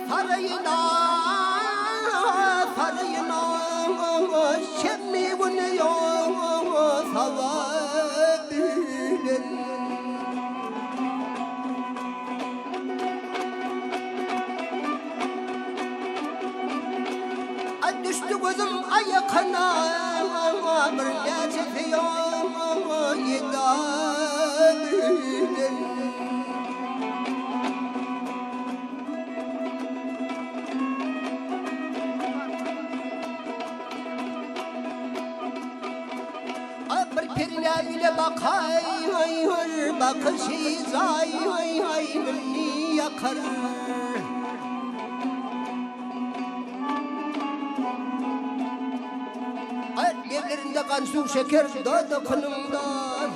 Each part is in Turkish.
sarayına sarayına şemmi bunu savabilin. Düştü gözüm ayakına bir geçiyor yedabilin. Bir pirine bile bakayır bakışı zay beni yakar. Ellerinde kan su şeker dadı kanımdan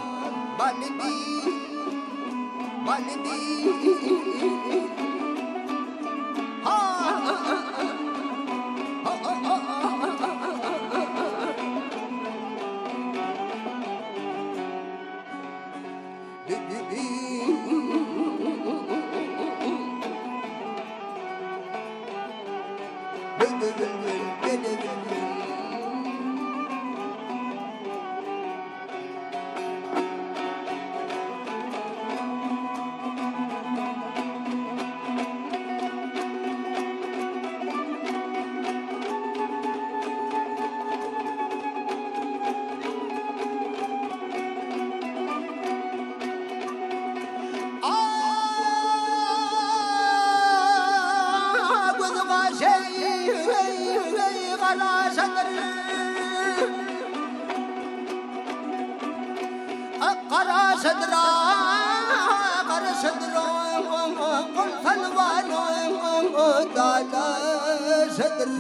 balidi Kara sadra kul salvano dala sadr.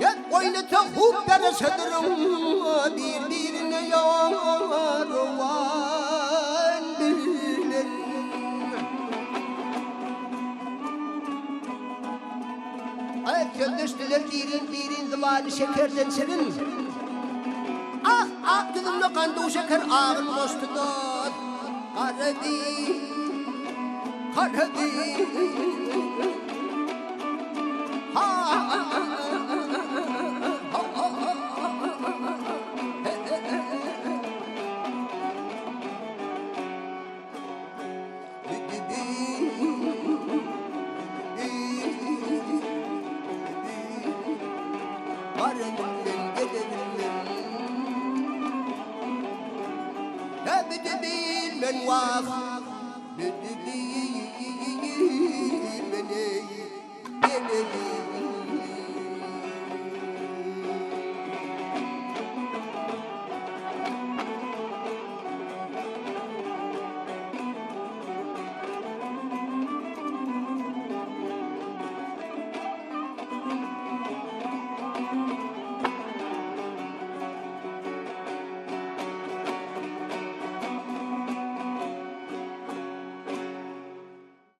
Ya koynata hub dala sadrum bir ne yarvan bilen. Gönderdiler birin zamanı şekerden senin. Ah kızımla kandı o şeker ağın boştudur. Karabi bilmen vah bilmen